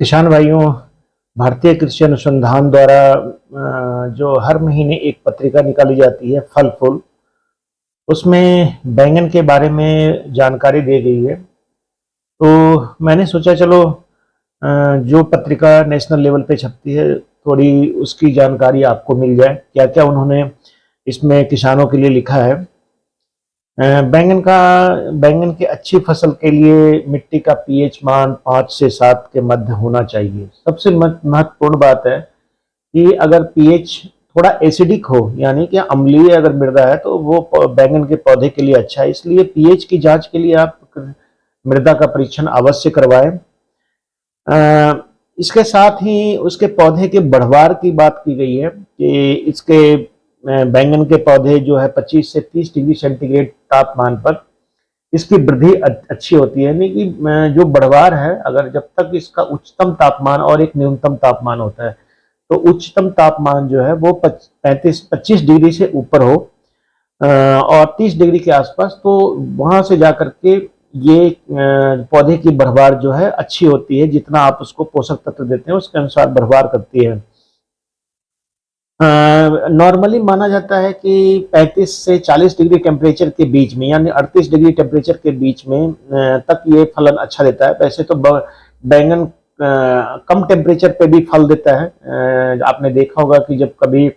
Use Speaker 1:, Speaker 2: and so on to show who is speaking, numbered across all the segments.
Speaker 1: किसान भाइयों, भारतीय कृषि अनुसंधान द्वारा जो हर महीने एक पत्रिका निकाली जाती है फल फूल, उसमें बैंगन के बारे में जानकारी दी गई है। तो मैंने सोचा चलो जो पत्रिका नेशनल लेवल पे छपती है थोड़ी उसकी जानकारी आपको मिल जाए, क्या क्या उन्होंने इसमें किसानों के लिए लिखा है। बैंगन की अच्छी फसल के लिए मिट्टी का पीएच मान 5 से 7 के मध्य होना चाहिए। सबसे महत्वपूर्ण बात है कि अगर पीएच थोड़ा एसिडिक हो, यानी कि अम्लीय अगर मृदा है, तो वो बैंगन के पौधे के लिए अच्छा है। इसलिए पीएच की जांच के लिए आप मृदा का परीक्षण अवश्य करवाएं। इसके साथ ही उसके पौधे के बढ़वार की बात की गई है कि इसके बैंगन के पौधे जो है 25 से 30 डिग्री सेंटीग्रेड तापमान पर इसकी वृद्धि अच्छी होती है। यानी कि जो बढ़वार है, अगर जब तक इसका उच्चतम तापमान और एक न्यूनतम तापमान होता है, तो उच्चतम तापमान जो है वो 25 डिग्री से ऊपर हो और 30 डिग्री के आसपास, तो वहां से जाकर के ये पौधे की बढ़वार जो है अच्छी होती है। जितना आप उसको पोषक तत्व देते हैं उसके अनुसार बढ़वार करती है। नॉर्मली माना जाता है कि 35 से 40 डिग्री टेम्परेचर के बीच में, यानी 38 डिग्री टेम्परेचर के बीच में तक ये फलन अच्छा देता है। वैसे तो बैंगन कम टेम्परेचर पे भी फल देता है। आपने देखा होगा कि जब कभी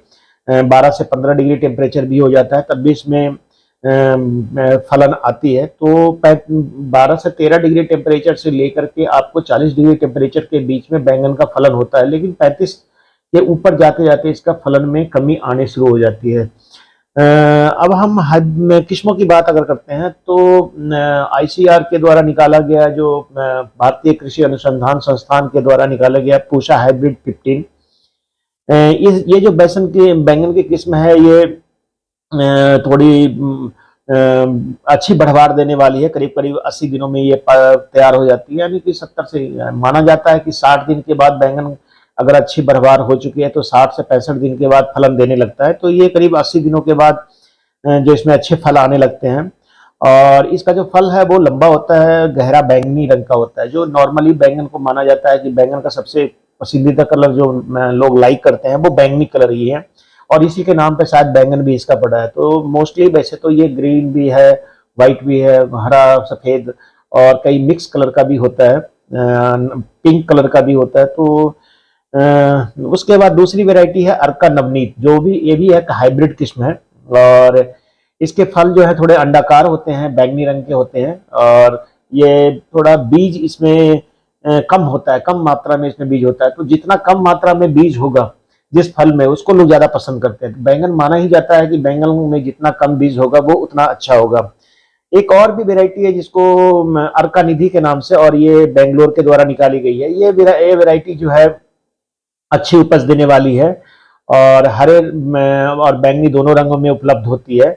Speaker 1: 12 से 15 डिग्री टेम्परेचर भी हो जाता है तब भी इसमें फलन आती है। तो 12 से 13 डिग्री टेम्परेचर से लेकर के आपको 40 डिग्री टेम्परेचर के बीच में बैंगन का फलन होता है, लेकिन 35 के ऊपर जाते जाते इसका फलन में कमी आने शुरू हो जाती है। अब हम किस्मों की बात अगर करते हैं तो आईसीआर के द्वारा निकाला गया, जो भारतीय कृषि अनुसंधान संस्थान के द्वारा निकाला गया पूषा हाइब्रिड 15, ये जो बैंगन की किस्म है, ये थोड़ी अच्छी बढ़वार देने वाली है। करीब करीब 80 दिनों में ये तैयार हो जाती है। यानी कि 70 से माना जाता है कि 60 दिन के बाद बैंगन अगर अच्छी बढ़वार हो चुकी है तो 60 से 65 दिन के बाद फलन देने लगता है। तो ये करीब 80 दिनों के बाद जो इसमें अच्छे फल आने लगते हैं। और इसका जो फल है वो लंबा होता है, गहरा बैंगनी रंग का होता है। जो नॉर्मली बैंगन को माना जाता है कि बैंगन का सबसे पसंदीदा कलर जो लोग लाइक करते हैं वो बैंगनी कलर ही है, और इसी के नाम पे शायद बैंगन भी इसका पड़ा है। तो मोस्टली वैसे तो ये ग्रीन भी है, व्हाइट भी है, हरा, सफेद और कई मिक्स कलर का भी होता है, पिंक कलर का भी होता है। तो उसके बाद दूसरी वैरायटी है अर्का नवनीत, जो भी ये भी एक हाइब्रिड किस्म है। और इसके फल जो है थोड़े अंडाकार होते हैं, बैंगनी रंग के होते हैं, और ये थोड़ा बीज इसमें कम होता है, कम मात्रा में इसमें बीज होता है। तो जितना कम मात्रा में बीज होगा जिस फल में, उसको लोग ज्यादा पसंद करते हैं। बैंगन माना ही जाता है कि बैंगन में जितना कम बीज होगा वो उतना अच्छा होगा। एक और भी वैरायटी है जिसको अर्का निधि के नाम से, और ये बेंगलोर के द्वारा निकाली गई है। ये वैरायटी जो है अच्छी उपज देने वाली है और हरे और बैंगनी दोनों रंगों में उपलब्ध होती है।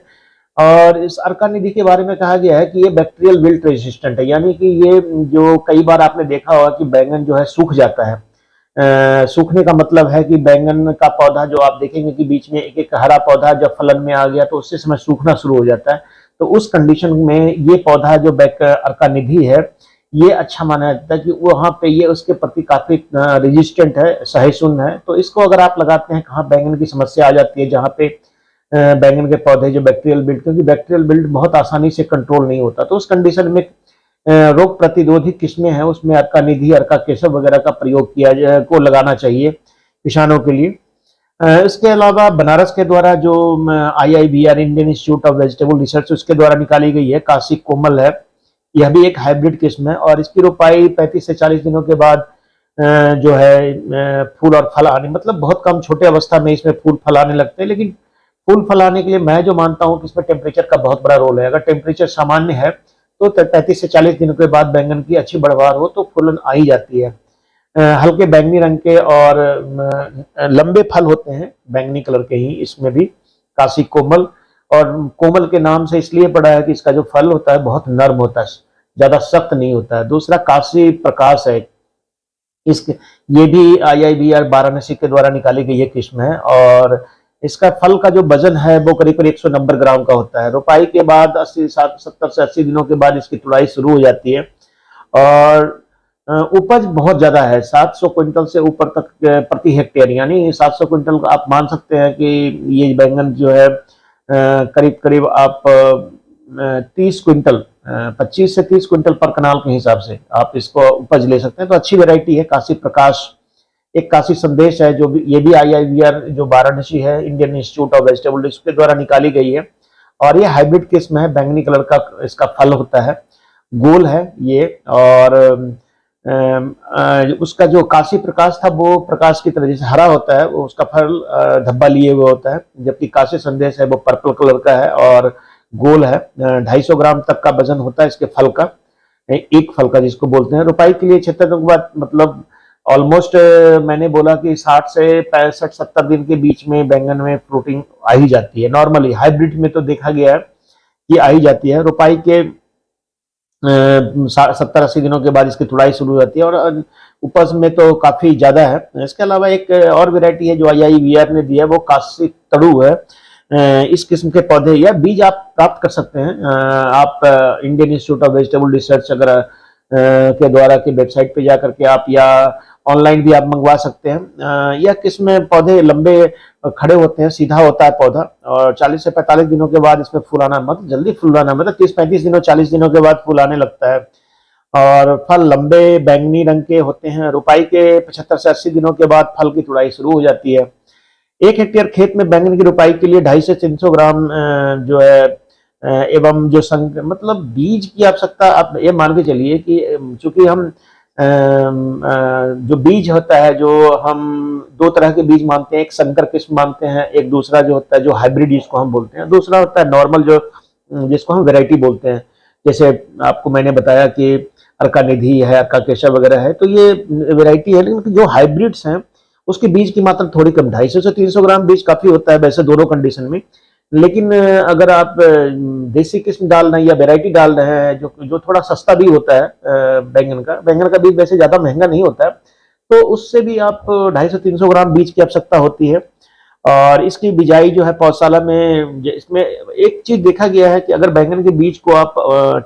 Speaker 1: और इस अर्का निधि के बारे में कहा गया है कि ये बैक्टीरियल विल्ट रेजिस्टेंट है। यानी कि ये जो कई बार आपने देखा होगा कि बैंगन जो है सूख जाता है। सूखने का मतलब है कि बैंगन का पौधा जो आप देखेंगे कि बीच में एक एक हरा पौधा जब फलन में आ गया तो उससे समय सूखना शुरू हो जाता है। तो उस कंडीशन में ये पौधा जो अर्का निधि है, ये अच्छा माना जाता है कि वहां पे ये उसके प्रति काफी रेजिस्टेंट है, सहिष्णु है। तो इसको अगर आप लगाते हैं, कहाँ बैंगन की समस्या आ जाती है जहाँ पे बैंगन के पौधे जो बैक्टीरियल बिल्ड, क्योंकि बैक्टीरियल बिल्ड बहुत आसानी से कंट्रोल नहीं होता, तो उस कंडीशन में रोग प्रतिरोधी किस्में हैं उसमें अर्का निधि, अर्का केशव वगैरह का प्रयोग को लगाना चाहिए किसानों के लिए। इसके अलावा बनारस के द्वारा जो IIVR, Indian institute of vegetable research, उसके द्वारा निकाली गई है काशी कोमल है। यह भी एक हाइब्रिड किस्म है और इसकी रोपाई 35 से 40 दिनों के बाद जो है फूल और फल आने, मतलब बहुत कम छोटे अवस्था में इसमें फूल फल आने लगते हैं। लेकिन फूल फल आने के लिए मैं जो मानता हूँ कि इसमें टेम्परेचर का बहुत बड़ा रोल है। अगर टेम्परेचर सामान्य है तो 35 से 40 दिनों के बाद बैंगन की अच्छी बढ़वार हो तो फूलन आ ही जाती है। हल्के बैंगनी रंग के और लंबे फल होते हैं, बैंगनी कलर के ही इसमें भी काशी कोमल। और कोमल के नाम से इसलिए पड़ा है कि इसका जो फल होता है बहुत नर्म होता है, ज्यादा सख्त नहीं होता है। दूसरा काशी प्रकाश है, ये भी IIVR वाराणसी के द्वारा निकाली गई है किस्म है, और इसका फल का जो वजन है वो करीब करीब 190 ग्राम का होता है। रोपाई के बाद 70 से 80 दिनों के बाद इसकी तुड़ाई शुरू हो जाती है। और उपज बहुत ज्यादा है, 700 क्विंटल से ऊपर तक प्रति हेक्टेयर, यानी 700 क्विंटल का आप मान सकते हैं कि ये बैंगन जो है करीब करीब आप 30 क्विंटल, 25 से 30 क्विंटल पर कनाल के हिसाब से आप इसको उपज ले सकते हैं। तो अच्छी वैरायटी है काशी प्रकाश। एक काशी संदेश है जो भी, ये भी IIVR जो वाराणसी है, Indian institute of vegetable research के द्वारा निकाली गई है, और ये हाइब्रिड किस्म है, बैंगनी कलर का इसका फल होता है, गोल है ये। और उसका जो काशी प्रकाश था वो प्रकाश की तरह जैसे हरा होता है, वो उसका फल धब्बा लिए हुए होता है, जबकि काशी संदेश है वो पर्पल कलर का है और गोल है। 250 ग्राम तक का वजन होता है इसके फल का, एक फल का जिसको बोलते हैं। रोपाई के लिए 76 दिन के बाद, मतलब ऑलमोस्ट मैंने बोला कि 60 से 65-70 दिन के बीच में बैंगन में फ्रूटिंग आ ही जाती है। नॉर्मली हाइब्रिड में तो देखा गया है कि आ ही जाती है। रोपाई के 70-80 दिनों के बाद इसकी तुड़ाई शुरू हो जाती है, और उपज में तो काफी ज्यादा है। इसके अलावा एक और वैरायटी है जो IIVR ने दिया है, वो काशी तड़ू है। इस किस्म के पौधे या बीज आप प्राप्त कर सकते हैं, आप Indian institute of vegetable research अगर के द्वारा की वेबसाइट पे जाकर के आप, या ऑनलाइन भी आप मंगवा सकते हैं। यह किस्म पौधे लंबे खड़े होते हैं, सीधा होता है पौधा, और 40 से 45 दिनों के बाद इसमें फूल आना, मतलब जल्दी फूल आना, मतलब 30-35 दिनों 40 दिनों के बाद फूल आने लगता है, और फल लंबे बैंगनी रंग के होते हैं। रोपाई के 75 से 80 दिनों के बाद फल की तुड़ाई शुरू हो जाती है। 1 हेक्टेयर खेत में बैंगन की रोपाई के लिए 250 से 300 ग्राम जो है एवं जो मतलब बीज की आवश्यकता, आप ये मान के चलिए कि चूंकि हम जो बीज होता है, जो हम 2 तरह के बीज मानते हैं, एक संकर किस्म मानते हैं, एक दूसरा जो होता है जो हाइब्रिड जिसको हम बोलते हैं, दूसरा होता है नॉर्मल जो जिसको हम वैरायटी बोलते हैं। जैसे आपको मैंने बताया कि अर्का निधि है, अर्का केशव वगैरह है, तो ये वैरायटी है। लेकिन जो हाइब्रिड्स हैं उसके बीज की मात्रा थोड़ी कम, 250 से 300 ग्राम बीज काफी होता है वैसे दोनों कंडीशन में। लेकिन अगर आप देसी किस्म डाल रहे हैं या वैरायटी डाल रहे हैं जो थोड़ा सस्ता भी होता है, बैंगन का बीज वैसे ज्यादा महंगा नहीं होता है, तो उससे भी आप 250 से 300 ग्राम बीज की आवश्यकता होती है। और इसकी बिजाई जो है पौधशाला में, इसमें एक चीज देखा गया है कि अगर बैंगन के बीज को आप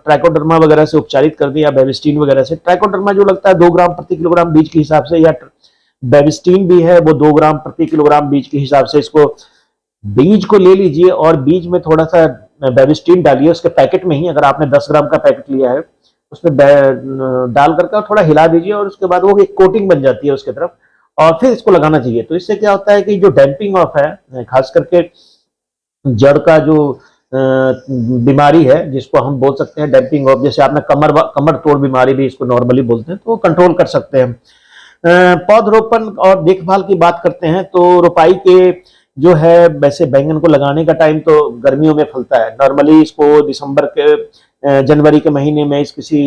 Speaker 1: ट्राइकोडर्मा वगैरह से उपचारित कर दें या बेबिस्टीन वगैरह से, ट्राइकोडर्मा जो लगता है 2 ग्राम प्रति किलोग्राम बीज के हिसाब से, या बेबिस्टीन भी है वो 2 ग्राम प्रति किलोग्राम बीज के हिसाब से, इसको बीज को ले लीजिए और बीज में थोड़ा सा बेबिस्टीन डालिए उसके पैकेट में ही। अगर आपने 10 ग्राम का पैकेट लिया है उसमें डाल करके थोड़ा हिला दीजिए, और उसके बाद वो एक कोटिंग बन जाती है उसके तरफ, और फिर इसको लगाना चाहिए। तो इससे क्या होता है कि जो डैम्पिंग ऑफ है, खास करके जड़ का जो बीमारी है जिसको हम बोल सकते हैं डैम्पिंग ऑफ, जैसे आपने कमर तोड़ बीमारी भी इसको नॉर्मली बोलते हैं, तो वो कंट्रोल कर सकते हैं। पौधरोपण और देखभाल की बात करते हैं तो रोपाई के जो है, वैसे बैंगन को लगाने का टाइम तो गर्मियों में फलता है। नॉर्मली इसको दिसंबर के जनवरी के महीने में इस किसी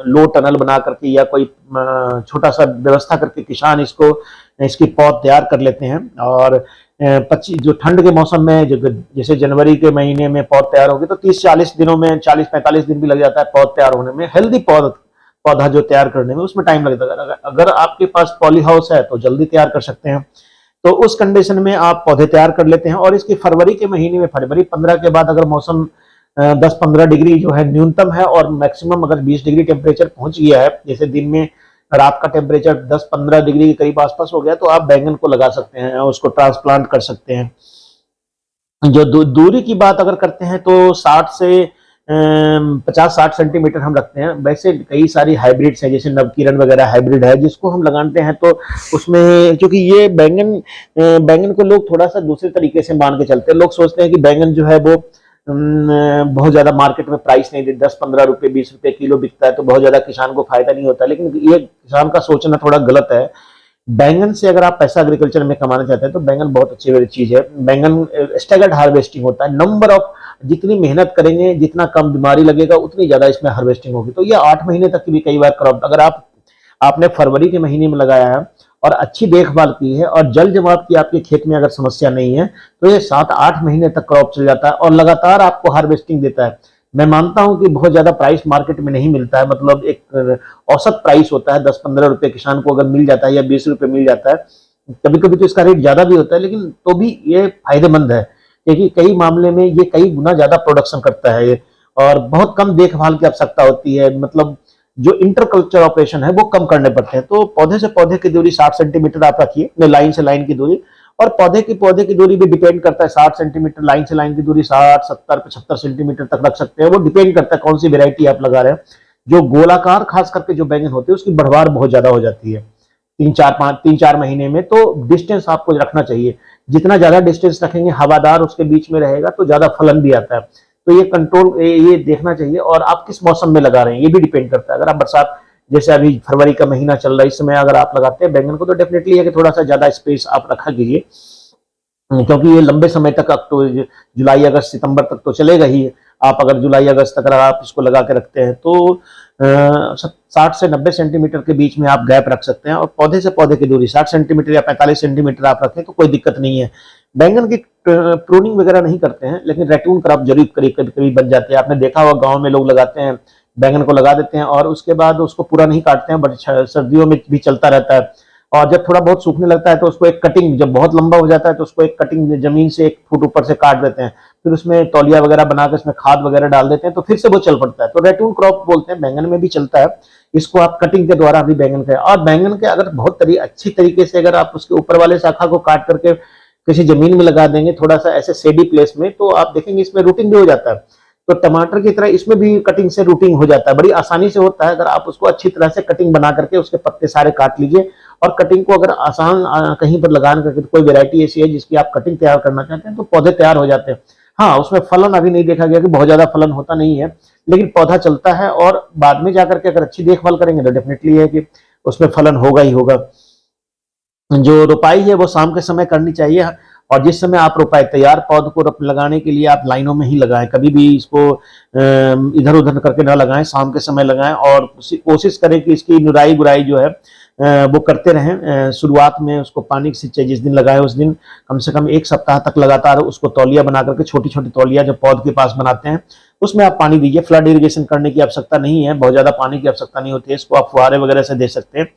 Speaker 1: लो टनल बना करके या कोई छोटा सा व्यवस्था करके किसान इसकी पौध तैयार कर लेते हैं, और 25 जो ठंड के मौसम में जैसे जनवरी के महीने में पौध तैयार होगी तो 30-40 दिनों में, 40-45 दिन भी लग जाता है पौध तैयार होने में। हेल्दी पौधा जो तैयार करने में उसमें टाइम लगता है। अगर आपके पास पॉली हाउस है तो जल्दी तैयार कर सकते हैं। तो उस कंडीशन में आप पौधे तैयार कर लेते हैं, और इसकी फरवरी के महीने में, फरवरी 15 के बाद अगर मौसम 10-15 डिग्री जो है न्यूनतम है और मैक्सिमम अगर 20 डिग्री टेम्परेचर पहुंच गया है, जैसे दिन में रात का टेम्परेचर 10-15 डिग्री के करीब आसपास हो गया, तो आप बैंगन को लगा सकते हैं और उसको ट्रांसप्लांट कर सकते हैं। जो दूरी की बात अगर करते हैं तो 60 से 50-60 सेंटीमीटर हम रखते हैं। वैसे कई सारी हाइब्रिड्स हैं, जैसे नवकिरण वगैरह हाइब्रिड है जिसको हम लगाते हैं, तो उसमें क्योंकि ये बैंगन को लोग थोड़ा सा दूसरे तरीके से मान के चलते हैं। लोग सोचते हैं कि बैंगन जो है वो बहुत ज्यादा मार्केट में प्राइस नहीं देते, 10-15 रुपए 20 रुपए किलो बिकता है, तो बहुत ज्यादा किसान को फायदा नहीं होता। लेकिन ये किसान का सोचना थोड़ा गलत है। बैंगन से अगर आप पैसा एग्रीकल्चर में कमाना चाहते हैं तो बैंगन बहुत अच्छी चीज है। बैंगन स्टैगर्ड हार्वेस्टिंग होता है, नंबर ऑफ, जितनी मेहनत करेंगे जितना कम बीमारी लगेगा उतनी ज्यादा इसमें हार्वेस्टिंग होगी। तो ये 8 महीने तक की भी कई बार क्रॉप, अगर आपने फरवरी के महीने में लगाया है और अच्छी देखभाल की है और जल जमाव की आपके खेत में अगर समस्या नहीं है, तो ये 7-8 महीने तक क्रॉप चल जाता है और लगातार आपको हार्वेस्टिंग देता है। मैं मानता हूं कि बहुत ज्यादा प्राइस मार्केट में नहीं मिलता है, मतलब एक औसत प्राइस होता है 10-15 रुपए किसान को अगर मिल जाता है या 20 रुपए मिल जाता है। कभी कभी तो इसका रेट ज्यादा भी होता है, लेकिन तो भी ये फायदेमंद है क्योंकि कई मामले में ये कई गुना ज्यादा प्रोडक्शन करता है ये, और बहुत कम देखभाल की आवश्यकता होती है। मतलब जो इंटरकल्चर ऑपरेशन है वो कम करने पड़ते हैं। तो पौधे से पौधे की दूरी 60 सेंटीमीटर आप रखिए, लाइन से लाइन की दूरी, और पौधे की दूरी भी डिपेंड करता है 60 सेंटीमीटर, लाइन से लाइन की दूरी 60, 70, 75 सेंटीमीटर तक रख सकते हैं। वो डिपेंड करता है कौन सी वेरायटी आप लगा रहे हैं। जो गोलाकार खास करके जो बैंगन होते हैं उसकी बढ़वार बहुत ज्यादा हो जाती है 3-4 महीने में, तो डिस्टेंस आपको रखना चाहिए। जितना ज्यादा डिस्टेंस रखेंगे, हवादार उसके बीच में रहेगा तो ज्यादा फलन भी आता है। तो ये कंट्रोल ये देखना चाहिए, और आप किस मौसम में लगा रहे हैं ये भी डिपेंड करता है। अगर आप बरसात, जैसे अभी फरवरी का महीना चल रहा है, इस समय अगर आप लगाते हैं बैंगन को, तो डेफिनेटली है कि थोड़ा सा ज्यादा स्पेस आप रखा कीजिए, क्योंकि ये लंबे समय तक, अक्टूबर, जुलाई, अगस्त, सितंबर तक तो चलेगा ही। आप अगर जुलाई अगस्त तक अगर आप इसको लगा के रखते हैं तो 60 से 90 सेंटीमीटर के बीच में आप गैप रख सकते हैं, और पौधे से पौधे की दूरी 60 सेंटीमीटर या 45 सेंटीमीटर आप रखें तो कोई दिक्कत नहीं है। बैंगन की प्रूनिंग वगैरह नहीं करते हैं, लेकिन रैटून क्रॉप जरूर कभी कभी बन जाती है। आपने देखा होगा गाँव में लोग लगाते हैं, बैंगन को लगा देते हैं और उसके बाद उसको पूरा नहीं काटते हैं, बट सर्दियों में भी चलता रहता है। और जब थोड़ा बहुत सूखने लगता है तो उसको एक कटिंग, जब बहुत लंबा हो जाता है तो उसको एक कटिंग जमीन से 1 फुट ऊपर से काट देते हैं, फिर उसमें तौलिया वगैरह बनाकर उसमें खाद वगैरह डाल देते हैं, तो फिर से वो चल पड़ता है। तो रैटून क्रॉप बोलते हैं, बैंगन में भी चलता है। इसको आप कटिंग के द्वारा भी बैंगन का, और बैंगन के अगर बहुत अच्छी तरीके से अगर आप उसके ऊपर वाले शाखा को काट करके किसी जमीन में लगा देंगे, थोड़ा सा ऐसे सेडी प्लेस में, तो आप देखेंगे इसमें रूटिंग भी हो जाता है। तो टमाटर की तरह इसमें भी कटिंग से रूटिंग हो जाता है, बड़ी आसानी से होता है। अगर आप उसको अच्छी तरह से कटिंग बना करके उसके पत्ते सारे काट लीजिए, और कटिंग को अगर आसान कहीं पर लगाने करके, कोई वैरायटी ऐसी है जिसकी आप कटिंग तैयार करना चाहते हैं, तो पौधे तैयार हो जाते हैं। हाँ, उसमें फलन अभी नहीं देखा गया कि बहुत ज्यादा फलन होता नहीं है, लेकिन पौधा चलता है, और बाद में जाकर के अगर अच्छी देखभाल करेंगे तो डेफिनेटली है कि उसमें फलन होगा ही होगा। जो रोपाई है वो शाम के समय करनी चाहिए, और जिस समय आप रोपाई, तैयार पौध को लगाने के लिए आप लाइनों में ही लगाएं, कभी भी इसको इधर उधर करके ना लगाएं, शाम के समय लगाएं। और कोशिश करें कि इसकी निराई गुड़ाई जो है वो करते रहें। शुरुआत में उसको पानी की सिंचाई जिस दिन लगाए उस दिन कम से कम 1 सप्ताह तक लगातार उसको तौलिया बना करके, छोटी छोटी तौलिया जो पौध के पास बनाते हैं उसमें आप पानी दीजिए। फ्लड इरिगेशन करने की आवश्यकता नहीं है, बहुत ज्यादा पानी की आवश्यकता नहीं होती है, इसको आप फुहारे वगैरह से दे सकते हैं।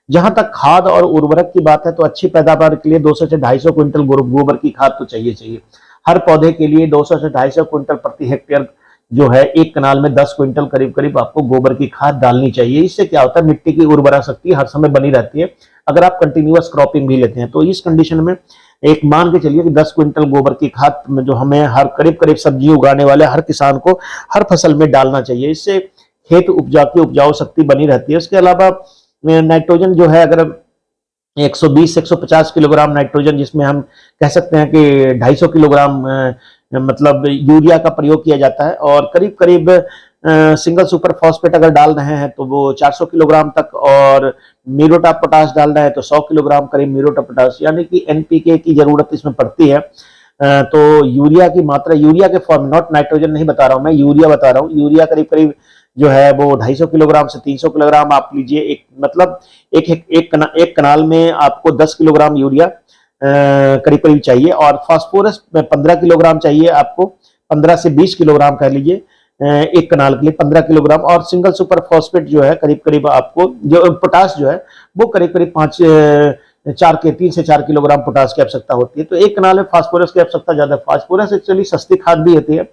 Speaker 1: जहां तक खाद और उर्वरक की बात है, तो अच्छी पैदावार के लिए 200 से 250 क्विंटल गोबर की खाद तो चाहिए। हर पौधे के लिए 200 से 250 क्विंटल प्रति हेक्टेयर जो है, एक कनाल में 10 क्विंटल करीब करीब आपको गोबर की खाद डालनी चाहिए। इससे क्या होता है, मिट्टी की उर्वरा शक्ति हर समय बनी रहती है। अगर आप कंटिन्यूअस क्रॉपिंग भी लेते हैं तो इस कंडीशन में एक मान के चलिए कि 10 क्विंटल गोबर की खाद में जो हमें हर करीब करीब सब्जी उगाने वाले हर किसान को हर फसल में डालना चाहिए। इससे खेत उपजाऊ शक्ति बनी रहती है। उसके अलावा नाइट्रोजन जो है, अगर 120 से 150 किलोग्राम नाइट्रोजन, जिसमें हम कह सकते हैं कि 250 किलोग्राम मतलब यूरिया का प्रयोग किया जाता है, और करीब करीब सिंगल सुपर फॉस्फेट अगर डाल रहे हैं तो वो 400 किलोग्राम तक, और म्यूरेट ऑफ पोटाश डाल रहे हैं तो 100 किलोग्राम करीब म्यूरेट ऑफ पोटाश, यानी कि एनपीके की जरूरत इसमें पड़ती है। तो यूरिया की मात्रा, यूरिया के फॉर्म, नॉट नाइट्रोजन नहीं बता रहा हूं मैं, यूरिया बता रहा हूँ। यूरिया करीब करीब जो है वो 250 किलोग्राम से 300 किलोग्राम आप लीजिए। मतलब एक कनाल में आपको 10 किलोग्राम यूरिया करीब करीब चाहिए, और फास्फोरस 15 किलोग्राम चाहिए आपको, 15 से 20 किलोग्राम कह लीजिए एक कनाल के लिए 15 किलोग्राम। और सिंगल सुपर फॉस्फेट जो है करीब करीब आपको, जो पोटाश जो है वो करीब करीब 3 से 4 किलोग्राम पोटाश की आवश्यकता होती है। तो एक कनाल में फास्फोरस की आवश्यकता ज्यादा है। फास्फोरस एक्चुअली सस्ती खाद भी होती है,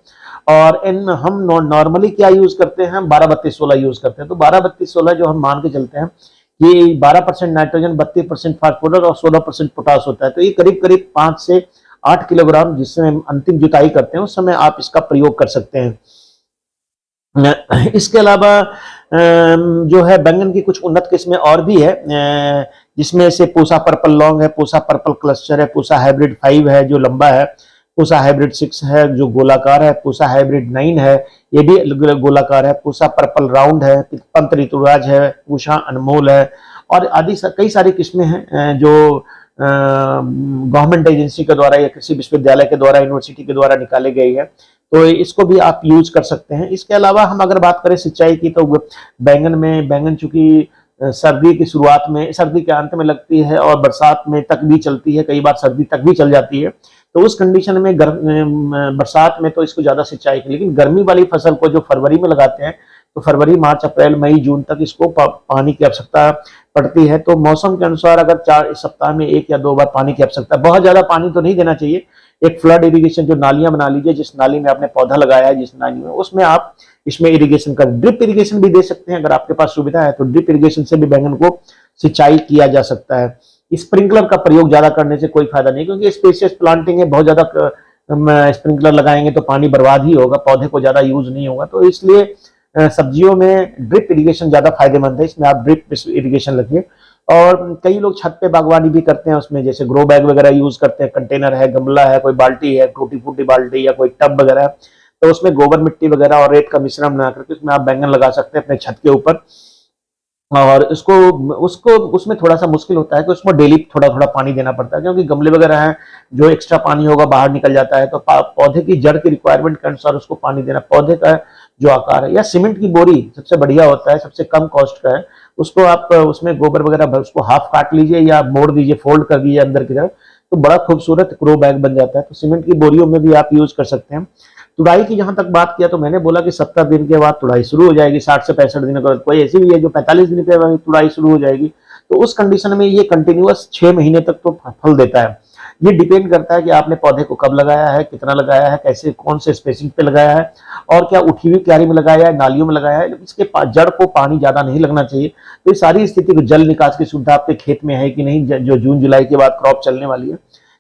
Speaker 1: और हम नॉर्मली क्या यूज करते हैं, 12-32-16 यूज करते हैं। तो 12-32-16 जो हम मान के चलते हैं, ये 12% नाइट्रोजन, 32% फास्फोरस और 16% पोटाश होता है। तो ये करीब करीब 5 से 8 किलोग्राम जिसमें अंतिम जुताई करते हैं उस समय आप इसका प्रयोग कर सकते हैं। इसके अलावा जो है बैंगन की कुछ उन्नत किस्में और भी है, जिसमें से पूसा पर्पल लॉन्ग है, पूसा पर्पल क्लस्टर है, पूसा हाइब्रिड 5 है जो लंबा है, पूसा हाइब्रिड 6 है जो गोलाकार है, पूसा हाइब्रिड 9 है ये भी गोलाकार है, पूसा पर्पल राउंड है, पंत ऋतुराज है, पूसा अनमोल है, और आदि कई सारी किस्में हैं जो गवर्नमेंट एजेंसी के द्वारा या किसी विश्वविद्यालय के द्वारा, यूनिवर्सिटी के द्वारा निकाले गई है। तो इसको भी आप यूज कर सकते हैं। इसके अलावा हम अगर बात करें सिंचाई की, तो बैंगन चूंकि सर्दी की शुरुआत में, सर्दी के अंत में लगती है और बरसात में तक भी चलती है, कई बार सर्दी तक भी चल जाती है। तो उस कंडीशन में बरसात में तो इसको ज्यादा सिंचाई की, लेकिन गर्मी वाली फसल को जो फरवरी में लगाते हैं तो फरवरी, मार्च, अप्रैल, मई, जून तक इसको पानी की आवश्यकता पड़ती है। तो मौसम के अनुसार अगर 4 सप्ताह में 1 या 2 बार पानी की आवश्यकता, बहुत ज्यादा पानी तो नहीं देना चाहिए। एक फ्लड इरिगेशन, जो नालियां बना लीजिए, जिस नाली में आपने पौधा लगाया है, जिस नाली में, उसमें आप इसमें इरिगेशन कर, ड्रिप इरिगेशन भी दे सकते हैं अगर आपके पास सुविधा है, तो ड्रिप इरिगेशन से भी बैंगन को सिंचाई किया जा सकता है। स्प्रिंकलर का प्रयोग ज्यादा करने से कोई फायदा नहीं, क्योंकि स्पेसियस प्लांटिंग है, बहुत ज्यादा स्प्रिंकलर लगाएंगे तो पानी बर्बाद ही होगा, पौधे को ज्यादा यूज नहीं होगा। तो इसलिए सब्जियों में ड्रिप इरिगेशन ज्यादा फायदेमंद है, इसमें आप ड्रिप इरिगेशन रखिए। और कई लोग छत पे बागवानी भी करते हैं, उसमें जैसे ग्रो बैग वगैरह यूज करते हैं, कंटेनर है, गमला है, कोई बाल्टी है, टूटी फूटी बाल्टी या कोई टब वगैरह, तो उसमें गोबर मिट्टी वगैरह और रेत का मिश्रण बना करके उसमें आप बैंगन लगा सकते हैं अपने छत के ऊपर। और उसको उसको उसमें थोड़ा सा मुश्किल होता है कि उसमें डेली थोड़ा थोड़ा पानी देना पड़ता है, क्योंकि गमले वगैरह हैं, जो एक्स्ट्रा पानी होगा बाहर निकल जाता है, तो पौधे की जड़ की रिक्वायरमेंट के अनुसार उसको पानी देना, पौधे का जो आकार है। या सीमेंट की बोरी सबसे बढ़िया होता है, सबसे कम कॉस्ट का है, उसको आप उसमें गोबर वगैरह उसको हाफ काट लीजिए या मोड़ दीजिए, फोल्ड कर दीजिए अंदर की तरफ, तो बड़ा खूबसूरत ग्रो बैग बन जाता है। तो सीमेंट की बोरियों में भी आप यूज कर सकते हैं। तुड़ाई की जहां तक बात किया, तो मैंने बोला कि 70 दिन के बाद तुड़ाई शुरू हो जाएगी, 60 से 65 दिन के बाद। कोई ऐसी भी है जो 45 दिन के बाद तुड़ाई शुरू हो जाएगी। तो उस कंडीशन में ये कंटिन्यूअस 6 महीने तक तो फल देता है। ये डिपेंड करता है कि आपने पौधे को कब लगाया है, कितना लगाया है, कैसे, कौन से स्पेसिंग पे लगाया है, और क्या उठी हुई क्यारी में लगाया है, नालियों में लगाया है। इसके जड़ को पानी ज्यादा नहीं लगना चाहिए। तो ये सारी स्थिति को, जल निकास की सुविधा आपके खेत में है कि नहीं, जो जून जुलाई के बाद क्रॉप चलने वाली है,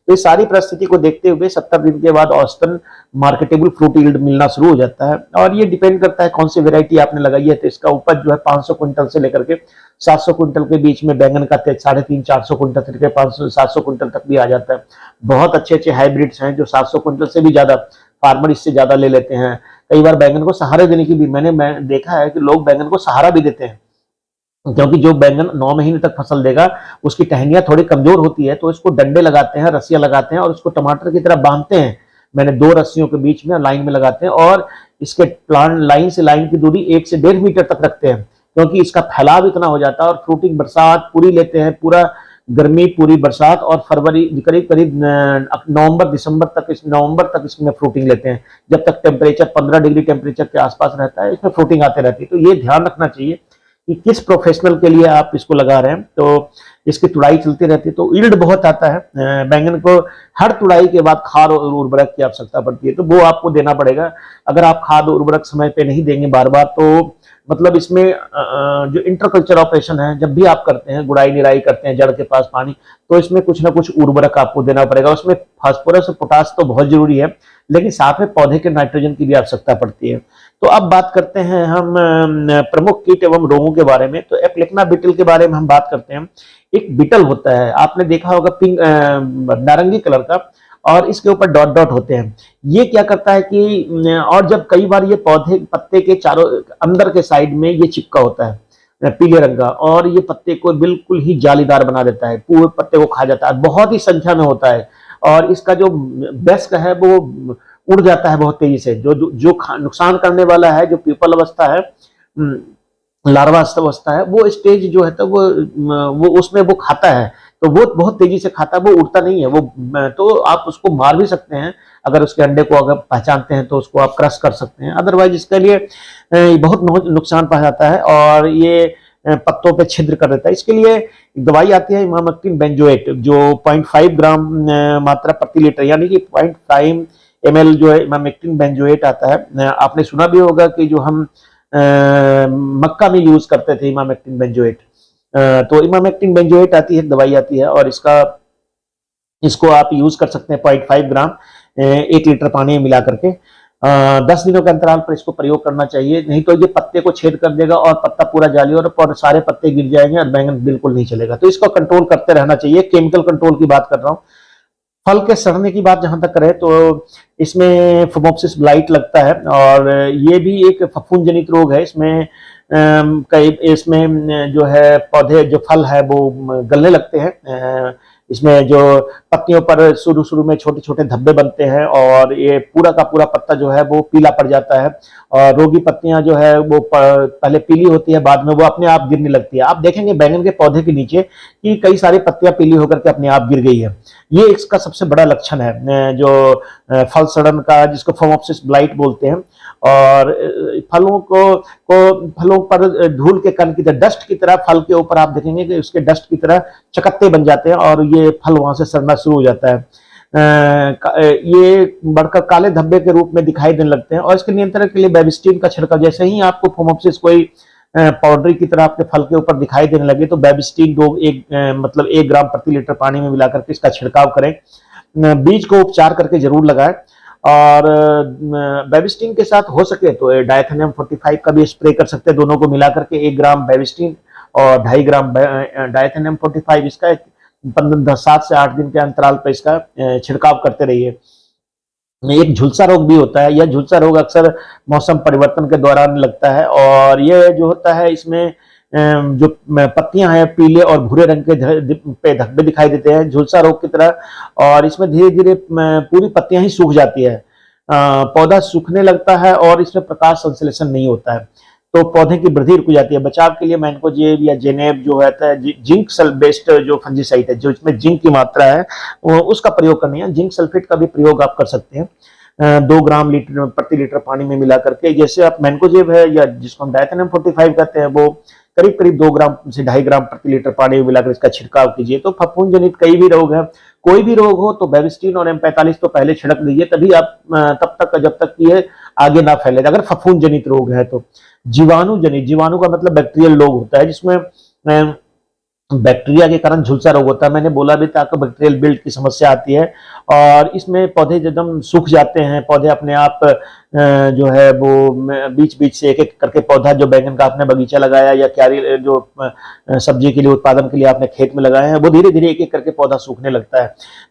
Speaker 1: तो इस सारी परिस्थिति को देखते हुए 70 दिन के बाद औसतन मार्केटेबल फ्रूट यील्ड मिलना शुरू हो जाता है। और ये डिपेंड करता है कौन सी वेरायटी आपने लगाई है। तो इसका उपज जो है 500 क्विंटल से लेकर के 700 क्विंटल के बीच में, बैंगन का 350-400 क्विंटल से लेकर 500-700 क्विंटल तक भी आ जाता है। बहुत अच्छे अच्छे हाइब्रिड्स हैं जो 700 क्विंटल से भी ज्यादा, फार्मर इससे ज्यादा ले लेते हैं। कई बार बैंगन को सहारे देने की भी मैंने देखा है कि लोग बैंगन को सहारा भी देते हैं, क्योंकि जो बैंगन 9 महीने तक फसल देगा उसकी टहनियां थोड़ी कमजोर होती है, तो इसको डंडे लगाते हैं, रस्सियां लगाते हैं और उसको टमाटर की तरह बांधते हैं। मैंने 2 रस्सियों के बीच में लाइन में लगाते हैं, और इसके प्लांट लाइन से लाइन की दूरी 1 से 1.5 मीटर तक रखते हैं, क्योंकि इसका फैलाव इतना हो जाता है। और फ्रूटिंग बरसात पूरी लेते हैं, पूरा गर्मी, पूरी बरसात, और फरवरी करीब करीब नवंबर तक इसमें फ्रूटिंग लेते हैं, जब तक टेम्परेचर 15 डिग्री टेम्परेचर के आसपास रहता है, इसमें फ्रूटिंग आते रहती है। तो ये ध्यान रखना चाहिए कि किस प्रोफेशनल के लिए आप इसको लगा रहे हैं। तो इसकी तुड़ाई चलती रहती है, तो यील्ड बहुत आता है। बैंगन को हर तुड़ाई के बाद खाद और उर्वरक की आवश्यकता पड़ती है, तो वो आपको देना पड़ेगा। अगर आप खाद और उर्वरक समय पे नहीं देंगे बार बार, तो मतलब इसमें जो इंटरकल्चर ऑपरेशन है, जब भी आप करते हैं, गुड़ाई निराई करते हैं जड़ के पास पानी, तो इसमें कुछ ना कुछ उर्वरक आपको देना पड़ेगा। उसमें फास्फोरस और पोटास तो बहुत जरूरी है, लेकिन साथ में पौधे के नाइट्रोजन की भी आवश्यकता पड़ती है। तो अब बात करते हैं हम प्रमुख कीट एवं रोगों के बारे में। तो एप्लेक्ना बीटल के बारे में हम बात करते हैं। एक बीटल होता है, आपने देखा होगा, पिंक नारंगी कलर का, और इसके ऊपर डॉट डॉट होते हैं। ये क्या करता है कि, और जब कई बार ये पौधे पत्ते के चारों अंदर के साइड में ये चिपका होता है पीले रंग का, और ये पत्ते को बिल्कुल ही जालीदार बना देता है, पूरे पत्ते को खा जाता है, बहुत ही संख्या में होता है। और इसका जो बेस्क है वो उड़ जाता है बहुत तेजी से। जो नुकसान करने वाला है, जो प्यूपल अवस्था है, लार्वा अवस्था है, वो स्टेज जो है, तो वो उसमें वो खाता है, तो वो बहुत तेजी से खाता है, वो उड़ता नहीं है वो। तो आप उसको मार भी सकते हैं, अगर उसके अंडे को अगर पहचानते हैं तो उसको आप क्रश कर सकते हैं। अदरवाइज इसके लिए बहुत नुकसान पहुंचाता है, और ये पत्तों पे छिद्र कर देता है। इसके लिए दवाई आती है इमामेक्टिन बेंजोएट, जो 0.5 ग्राम मात्रा प्रति लीटर, यानी कि 0.5 ml जो है इमामेक्टिन बेंजोएट आता है। आपने सुना भी होगा कि जो हम मक्का में यूज करते थे इमामेक्टिन बेंजोएट, तो इमामेक्टिन बेंजोएट आती है, दवाई आती है, और इसको आप यूज कर सकते हैं 0.5 ग्राम 1 लीटर पानी में मिला करके। 10 दिनों के अंतराल पर इसको प्रयोग करना चाहिए, नहीं तो ये पत्ते को छेद कर देगा और पत्ता पूरा जाली और सारे पत्ते गिर जाएंगे और बैंगन बिल्कुल नहीं चलेगा। तो इसको कंट्रोल करते रहना चाहिए। केमिकल कंट्रोल की बात कर रहा हूँ। फल के सड़ने की बात जहां तक करें, तो इसमें फोमोप्सिस ब्लाइट लगता है, और ये भी एक फफूंद जनित रोग है। इसमें जो है पौधे, जो फल है वो गलने लगते हैं। इसमें जो पत्तियों पर शुरू शुरू में छोटे छोटे धब्बे बनते हैं, और ये पूरा का पूरा पत्ता जो है वो पीला पड़ जाता है, और रोगी पत्तियां जो है वो पहले पीली होती है, बाद में वो अपने आप गिरने लगती है। आप देखेंगे बैंगन के पौधे के नीचे कि कई सारी पत्तियां पीली होकर के अपने आप गिर गई है। ये इसका सबसे बड़ा लक्षण है, जो फल सड़न का, जिसको फोमोप्सिस ब्लाइट बोलते हैं। और फलों पर धूल के कण की तरह, डस्ट की तरह फल के ऊपर आप देखेंगे कि उसके डस्ट की तरह चकत्ते बन जाते हैं और ये फल वहां से सड़ना शुरू हो जाता है। ये बढ़कर काले धब्बे के रूप में दिखाई देने लगते हैं और इसके नियंत्रण के लिए बेबिस्टिन का छिड़काव, जैसे ही आपको फोमोप्सिस कोई पाउडर की तरह आपके फल के ऊपर दिखाई देने लगे तो बेबिस्टिन मतलब 1 ग्राम प्रति लीटर पानी में मिलाकर के इसका छिड़काव करें। बीज को उपचार करके जरूर लगाएं और बेबिस्टिन के साथ हो सके तो डायथेनियम 45 का भी स्प्रे कर सकते हैं। दोनों को मिलाकर के 1 ग्राम बेबिस्टिन और 2.5 ग्राम डायथेनियम 45 इसका 7 से 8 दिन के अंतराल पर इसका छिड़काव करते रहिए। एक झुलसा रोग भी होता है। यह झुलसा रोग अक्सर मौसम परिवर्तन के दौरान लगता है और यह जो होता है इसमें जो पत्तियां हैं पीले और भूरे रंग के पे धब्बे दिखाई देते हैं झुलसा रोग की तरह और इसमें धीरे धीरे पूरी पत्तियां ही सूख जाती है। पौधा सूखने लगता है और इसमें प्रकाश संश्लेषण नहीं होता है तो पौधे की वृद्धि रुक जाती है। बचाव के लिए मैनकोजेब या जेनेब जो है जिंक बेस्ड जो फंजीसाइड है जो इसमें जिंक की मात्रा है उसका प्रयोग करनी है। जिंक सल्फेट का भी प्रयोग आप कर सकते हैं 2 ग्राम प्रति लीटर पानी में मिला करके। जैसे आप मैनकोजेब है या जिसको हम डायथेनियम 45 कहते हैं वो करीब करीब 2 ग्राम से 2.5 ग्राम प्रति लीटर पानी में मिलाकर इसका छिड़काव कीजिए। तो फफूंद जनित कई भी रोग है, कोई भी रोग हो तो बेबिस्टिन और M45 तो पहले छिड़क दीजिए तभी आप तब तक जब तक ये आगे ना फैले। अगर फफूंद जनित रोग है तो जीवाणु जनित, जीवाणु का मतलब बैक्टीरियल रोग होता है जिसमें बैक्टीरिया के कारण झुलसा रोग होता है। मैंने बोला भी था कि बैक्टीरियल बिल्ड की समस्या आती है और इसमें पौधे एकदम सूख जाते हैं। पौधे अपने आप जो है वो बीच बीच से एक एक करके पौधा जो बैंगन का आपने बगीचा लगाया या क्यारी जो सब्जी के लिए उत्पादन के लिए आपने खेत में लगाए हैं वो धीरे धीरे एक एक करके पौधा सूखने लगता है।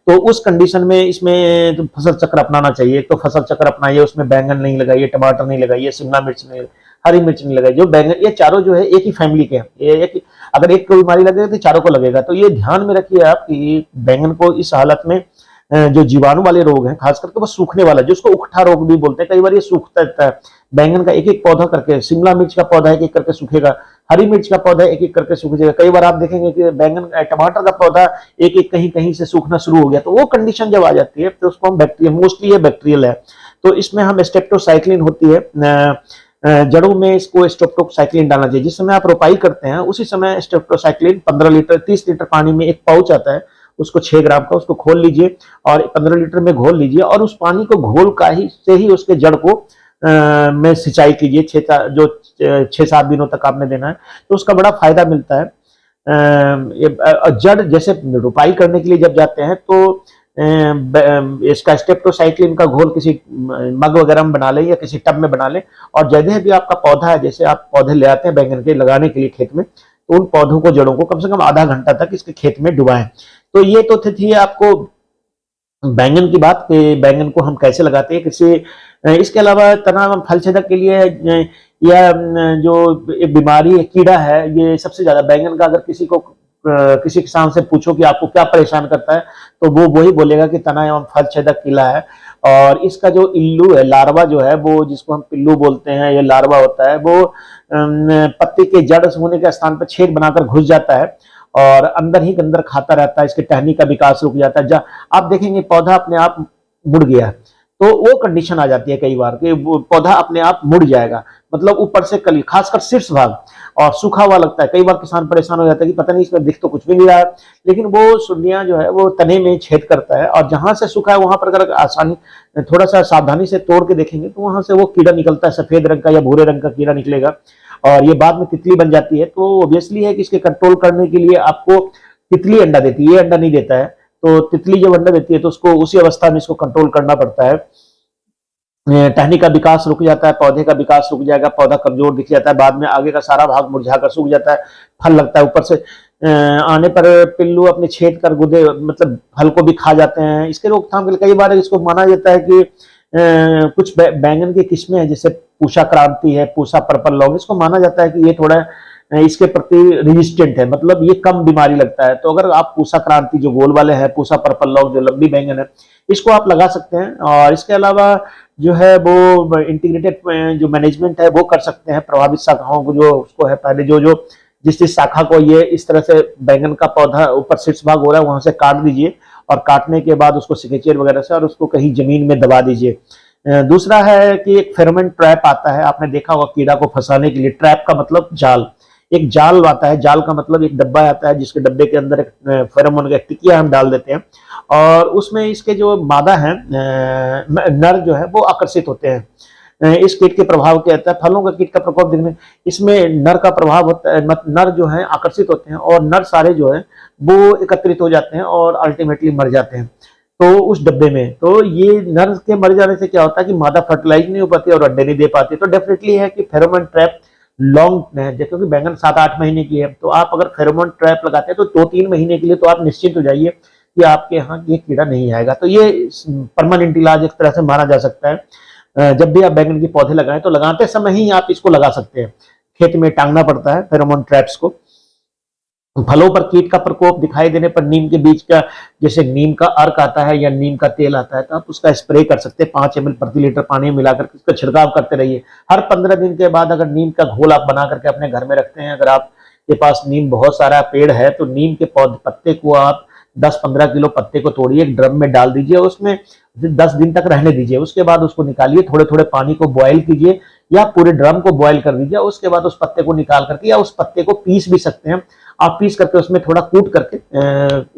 Speaker 1: तो उस कंडीशन में इसमें तो फसल चक्र अपनाना चाहिए। एक तो फसल चक्र अपनाइए, उसमें बैंगन नहीं लगाइए, टमाटर नहीं लगाइए, शिमला मिर्च नहीं, हरी मिर्च नहीं लगाई। जो बैंगन ये चारों जो है एक ही फैमिली के हैं। अगर एक को बीमारी लगेगा तो चारों को लगेगा। तो ये ध्यान में रखिए आप कि बैंगन को इस हालत में जो जीवाणु वाले रोग हैं खास करके वो सूखने वाला जिसको उकठा रोग भी बोलते हैं, कई बार ये सूखता रहता है। बैंगन का एक एक पौधा करके, शिमला मिर्च का पौधा एक एक करके सूखेगा, हरी मिर्च का पौधा एक एक करके सूख जाएगा। कई बार आप देखेंगे कि बैंगन टमाटर का पौधा एक एक कहीं कहीं से सूखना शुरू हो गया। तो वो कंडीशन जब आ जाती है तो उसको हम बैक्टीरिया, मोस्टली ये बैक्टीरियल है तो इसमें हम स्टेप्टोसाइक्लिन होती है जड़ों में इसको स्टेप्टोसाइक्लिन डालना चाहिए। जिस समय आप रोपाई करते हैं उसी समय स्टेप्टोसाइक्लिन 15 लीटर 30 लीटर पानी में एक पाउच आता है उसको 6 ग्राम का उसको खोल लीजिए और 15 लीटर में घोल लीजिए और उस पानी को घोल का ही से ही उसके जड़ को में सिंचाई कीजिए। 6-7 दिनों तक आपने देना है तो उसका बड़ा फायदा मिलता है। जड़ जैसे रोपाई करने के लिए जब जाते हैं तो इसका स्टेप्टोसाइक्लिन का घोल किसी मग वगैरह में बना लें या किसी टब में बना लें और जैसे भी आपका पौधा है, जैसे आप पौधे ले आते हैं बैंगन के लगाने के लिए खेत में, तो उन पौधों को, जड़ों को कम से कम आधा घंटा तक इसके खेत में डुबाएं। तो ये तो थी आपको बैंगन की बात कि बैंगन को हम कैसे लगाते हैं। इसके अलावा तना फल छेदक के लिए या जो एक बीमारी है, कीड़ा है, ये सबसे ज्यादा बैंगन का अगर किसी किसान से पूछो कि आपको क्या परेशान करता है तो वो वही बोलेगा कि तना एवं फल छेदक कीड़ा है। और इसका जो इल्लू है, लार्वा जो है वो जिसको हम पिल्लू बोलते हैं, ये लार्वा होता है वो पत्ती के जड़ होने के स्थान पर छेद बनाकर घुस जाता है और अंदर ही अंदर खाता रहता है। इसकी टहनी का विकास रुक जाता है। आप देखेंगे पौधा अपने आप मुड़ गया है तो वो कंडीशन आ जाती है कई बार कि पौधा अपने आप मुड़ जाएगा, मतलब ऊपर से कली, खासकर शीर्ष भाग और सूखा हुआ लगता है। कई बार किसान परेशान हो जाता है कि पता नहीं इसमें दिख तो कुछ भी नहीं रहा है, लेकिन वो सुंडियां जो है वो तने में छेद करता है और जहां से सूखा है वहां पर अगर आसानी थोड़ा सा सावधानी से तोड़ के देखेंगे तो वहां से वो कीड़ा निकलता है, सफेद रंग का या भूरे रंग का कीड़ा निकलेगा और ये बाद में तितली बन जाती है। तो ऑब्वियसली है कि इसके कंट्रोल करने के लिए आपको तितली अंडा देती है, ये अंडा नहीं देता है। तो तितली जब अंडा देती है तो उसको उसी अवस्था में इसको कंट्रोल करना पड़ता है। टहनी का विकास रुक जाता है, पौधे का विकास रुक जाएगा, पौधा कमजोर दिख जाता है, बाद में आगे का सारा भाग मुरझाकर सूख जाता है, फल लगता है। ऊपर से आने पर पिल्लू अपने छेद कर गुदे मतलब फल को भी खा जाते हैं। इसके रोकथाम के लिए कई बार इसको माना जाता है कि कुछ बैंगन की किस्में हैं जैसे पूषा क्रांति है, पूषा पर्पल लॉन्ग, इसको माना जाता है कि ये थोड़ा इसके प्रति रेजिस्टेंट है, मतलब ये कम बीमारी लगता है। तो अगर आप पूषा क्रांति जो गोल वाले हैं, पूषा पर्पल लॉन्ग जो लंबी बैंगन है, इसको आप लगा सकते हैं। और इसके अलावा जो है वो इंटीग्रेटेड जो मैनेजमेंट है वो कर सकते हैं। प्रभावित शाखाओं को जो उसको है पहले जो जिस शाखा को ये इस तरह से बैंगन का पौधा ऊपर शीर्ष भाग हो रहा है वहां से काट दीजिए और काटने के बाद उसको सिकेचेर वगैरह से और उसको कहीं जमीन में दबा दीजिए। दूसरा है कि एक फेरोमोन ट्रैप आता है, आपने देखा होगा कीड़ा को फंसाने के लिए। ट्रैप का मतलब जाल, एक जाल आता है, जाल का मतलब एक डब्बा आता है जिसके डब्बे के अंदर एक फेरोमोन का टिकिया हम डाल देते हैं और उसमें इसके जो मादा है नर जो है वो आकर्षित होते हैं इस कीट के प्रभाव के तहत। फलों का कीट का प्रकोप देखने इसमें नर का प्रभाव होता है, नर जो है आकर्षित होते हैं और नर सारे जो है वो एकत्रित हो जाते हैं और अल्टीमेटली मर जाते हैं तो उस डब्बे में। तो ये नर के मर जाने से क्या होता है कि मादा फर्टिलाइज नहीं हो पाती और अंडे नहीं दे पाती। तो डेफिनेटली है कि फेरोमोन ट्रैप लॉन्ग है, क्योंकि बैंगन 7-8 महीने की है, तो आप अगर फेरोमोन ट्रैप लगाते हैं तो 2-3 महीने के लिए तो आप निश्चित हो जाइए कि आपके यहाँ ये कीड़ा नहीं आएगा। तो ये परमानेंट इलाज एक तरह से माना जा सकता है। जब भी आप बैंगन के पौधे लगाएं तो लगाते समय ही आप इसको लगा सकते हैं, खेत में टांगना पड़ता है फेरोमोन ट्रैप्स को। फलों पर कीट का प्रकोप दिखाई देने पर नीम के बीज का, जैसे नीम का अर्क आता है या नीम का तेल आता है, तो आप उसका स्प्रे कर सकते हैं 5 ml प्रति लीटर पानी में मिलाकर उसका छिड़काव करते रहिए। हर 15 दिन के बाद अगर नीम का घोल आप बना करके अपने घर में रखते हैं, अगर आपके पास नीम बहुत सारा पेड़ है तो नीम के पौधे पत्ते को आप 10-15 किलो पत्ते को तोड़िए, एक ड्रम में डाल दीजिए, उसमें 10 दिन तक रहने दीजिए। उसके बाद उसको निकालिए, थोड़े थोड़े पानी को बॉयल कीजिए या पूरे ड्रम को बॉयल कर दीजिए। उसके बाद उस पत्ते को निकाल करके या उस पत्ते को पीस भी सकते हैं आप, पीस करके उसमें थोड़ा कूट करके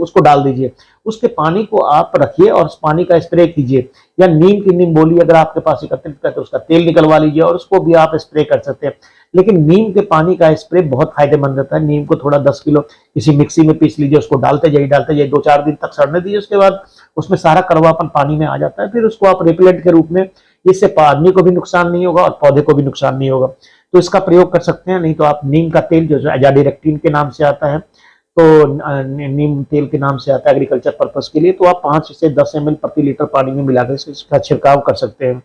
Speaker 1: उसको डाल दीजिए। उसके पानी को आप रखिए और उस पानी का स्प्रे कीजिए, या नीम की निम्बोली अगर आपके पास एकत्रित करके उसका तेल निकलवा लीजिए और उसको भी आप स्प्रे कर सकते हैं। लेकिन नीम के पानी का स्प्रे बहुत फायदेमंद रहता है। नीम को थोड़ा 10 किलो किसी मिक्सी में पीस लीजिए, उसको डालते जाइए 2-4 दिन तक सड़ने दीजिए। उसके बाद उसमें सारा कड़वापन पानी में आ जाता है, फिर उसको आप रिपेलेंट के रूप में, इससे आदमी को भी नुकसान नहीं होगा और पौधे को भी नुकसान नहीं होगा, तो इसका प्रयोग कर सकते हैं। नहीं तो आप नीम का तेल जो एजाडिरेक्टिन के नाम से आता है, तो नीम तेल के नाम से आता है एग्रीकल्चर पर्पस के लिए, तो आप 5 से 10 ml प्रति लीटर पानी में मिलाकर इसका छिड़काव कर सकते हैं।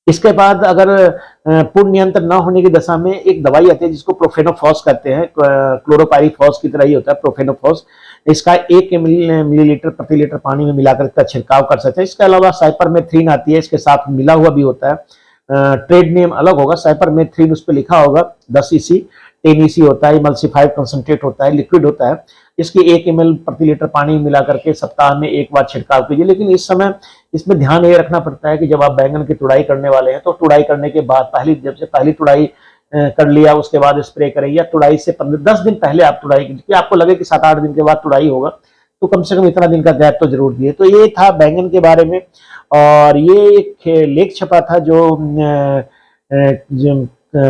Speaker 1: इसके बाद अगर पूर्ण नियंत्रण न होने की दशा में एक दवाई आती है जिसको प्रोफेनोफॉस कहते हैं, क्लोरोपाइरीफॉस की तरह ही होता है प्रोफेनोफॉस। इसका 1 मिलीलीटर प्रति लीटर पानी में मिलाकर इसका छिड़काव कर सकते हैं। इसके अलावा साइपरमेथ्रिन आती है, इसके साथ मिला हुआ भी होता है, ट्रेड नेम अलग होगा। साइपरमेथ्रिन उस पर लिखा होगा 10 EC, 10 EC होता है, इमल्सिफाइड कंसंट्रेट होता है, लिक्विड होता है। इसकी 1 ml प्रति लीटर पानी मिला करके सप्ताह में एक बार छिड़काव कीजिए। लेकिन इस समय इसमें ध्यान ये रखना पड़ता है कि जब आप बैंगन की तुड़ाई करने वाले हैं तो तुड़ाई करने के बाद पहली तुड़ाई कर लिया उसके बाद स्प्रे करें, या तुड़ाई से 10 दिन पहले आप तुड़ाई कीजिए। आपको लगे कि 7-8 दिन के बाद तुड़ाई होगा तो कम से कम इतना दिन का गैप तो जरूर दिए। तो ये था बैंगन के बारे में, और ये एक लेख छपा था जो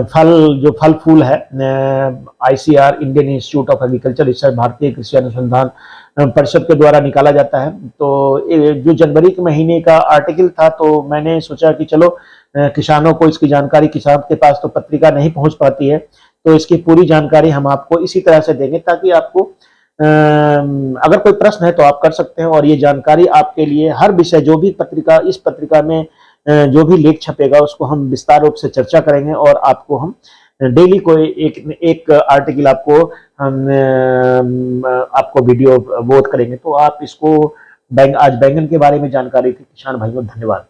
Speaker 1: फल फूल है ICR, Indian institute of agriculture research, भारतीय कृषि अनुसंधान परिषद के द्वारा निकाला जाता है। तो जो जनवरी के महीने का आर्टिकल था, तो मैंने सोचा कि चलो किसानों को इसकी जानकारी, किसान के पास तो पत्रिका नहीं पहुंच पाती है, तो इसकी पूरी जानकारी हम आपको इसी तरह से देंगे ताकि आपको अगर कोई प्रश्न है तो आप कर सकते हैं। और ये जानकारी आपके लिए हर विषय, जो भी पत्रिका, इस पत्रिका में जो भी लेख छपेगा उसको हम विस्तार रूप से चर्चा करेंगे और आपको हम डेली कोई एक आर्टिकल आपको वीडियो बोध करेंगे। तो आप इसको आज बैंगन के बारे में जानकारी थी किसान भाइयों, धन्यवाद।